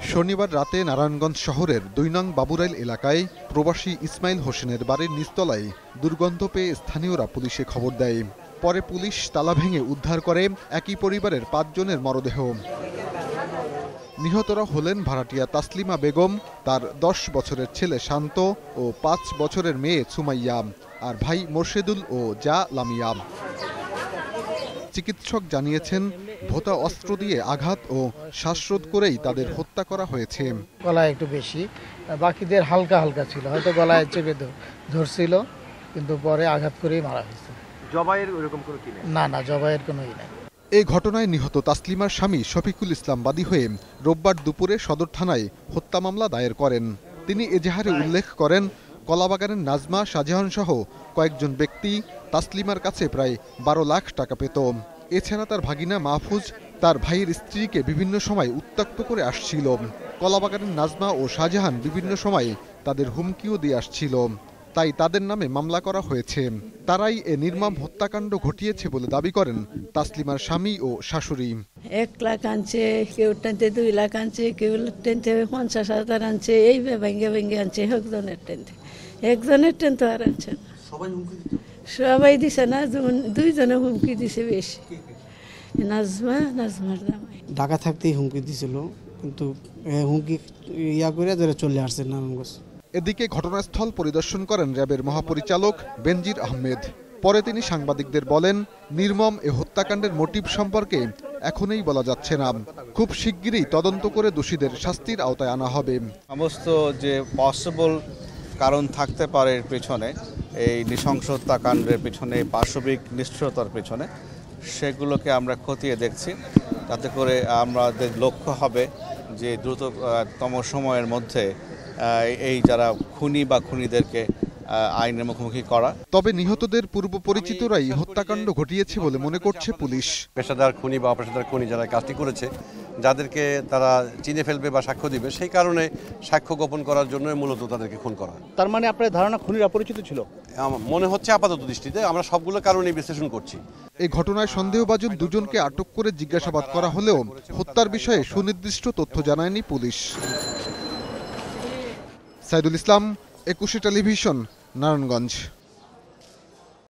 শনিবার রাতে নারায়ণগঞ্জ শহরের ২ নং বাবুরাইল এলাকায় প্রবাসী ইসমাইল হোসেনের বাড়ির নিচতলায় দুর্গন্ধ পেয়ে স্থানীয়রা পুলিশে খবর দেয়। পরে পুলিশ তালা ভেঙে উদ্ধার করে একই পরিবারের ৫ জনের মরদেহ। নিহতরা হলেন ভাড়াটিয়া তাসলিমা বেগম, তার ১০ বছরের ছেলে শান্ত ও ৫ বছরের মেয়ে সুমাইয়া, আর ভাই মোর্শেদুল ও জা লামিয়া। চিকিৎসক জানিয়েছেন, ভোঁতা অস্ত্র দিয়ে আঘাত ও শ্বাসরোধ করেই তাদের হত্যা করা হয়েছে। গলায় একটু বেশি, বাকিদের হালকা হালকা ছিল, হয়তো গলায় চেপে ধরছিল, কিন্তু পরে আঘাত করেই মারা হয়েছে। জবাইয়ের ওরকম কোনো কি নেই? না, জবাইয়ের কোনোই নাই। এই ঘটনায় নিহত তাসলিমার স্বামী শফিকুল ইসলাম বাদী হয়ে রোববার দুপুরে সদর থানায় হত্যা মামলা দায়ের করেন। তিনি এজাহারে উল্লেখ করেন, কলাবাগানের নাজমা, শাহজাহান সহ কয়েকজন ব্যক্তি তাসলিমার কাছে প্রায় ১২ লাখ টাকা পেত। এছাড়া তার ভাগিনা মাহফুজ তার ভাইয়ের স্ত্রীকে বিভিন্ন সময় উত্ত্যক্ত করে আসছিল। কলাবাগানের নাজমা ও শাহজাহান বিভিন্ন সময় তাদের হুমকিও দিয়ে আসছিল, তাই তাদের নামে মামলা করা হয়েছে। তারাই এ নির্মম হত্যাকাণ্ড ঘটিয়েছে বলে দাবি করেন তাসলিমার স্বামী ও শাশুড়ি। ১ লাখ আনছে, কেউ টেনতে 2 লাখ আনছে, কেউ টেনতে ৫০,০০০ আনছে, এই ভেঙে ভেঙে আনছে একজনের টেন তো আর আনছে না। সবাই দিছে না, দুইজনে হুমকি দিছে বেশি। নাজমার জামাই ঢাকা থাকতেই হুমকি দিছিল, কিন্তু হুমকি করে চলে আসছে নারায়ণগঞ্জ। এদিকে ঘটনাস্থল পরিদর্শন করেন র্যাবের মহাপরিচালক বেনজির আহমেদ। পরে তিনি সাংবাদিকদের বলেন, নির্মম এ হত্যাকাণ্ডের মোটিভ সম্পর্কে এখনই বলা যাচ্ছে না। খুব শিগগিরই তদন্ত করে দোষীদের শাস্তির আওতায় আনা হবে। সমস্ত যে পসিবল কারণ থাকতে পারে এর পেছনে, এই নৃশংস হত্যাকাণ্ডের পেছনে, পাশবিক নিষ্ঠুরতার পেছনে, সেগুলোকে আমরা খতিয়ে দেখছি। তাতে করে আমাদের লক্ষ্য হবে যে দ্রুততম সময়ের মধ্যে এই যারা খুনি বা খুনিদেরকে আইনের মুখোমুখি করা। তবে নিহতদের পূর্ব পরিচিতরাই হত্যাকাণ্ড ঘটিয়েছে বলে মনে করছে পুলিশ। পেশাদার খুনি বা অপেশাদার খুনি যারা কাজটি করেছে, যাদেরকে তারা চিনে ফেলবে বা সাক্ষ্য দিবে, সেই কারণে সাক্ষ্য গোপন করার জন্য মূলত তাদেরকে খুন করা। তার মানে আপনার ধারণা খুনিরা পরিচিত ছিল? মনে হচ্ছে আপাতত দৃষ্টিতে, আমরা সবগুলো কারণেই বিশ্লেষণ করছি। এই ঘটনায় সন্দেহভাজন দুজনকে আটক করে জিজ্ঞাসাবাদ করা হলেও হত্যার বিষয়ে সুনির্দিষ্ট তথ্য জানায়নি পুলিশ। সাইদুল ইসলাম, ২১ টেলিভিশন, নারায়ণগঞ্জ।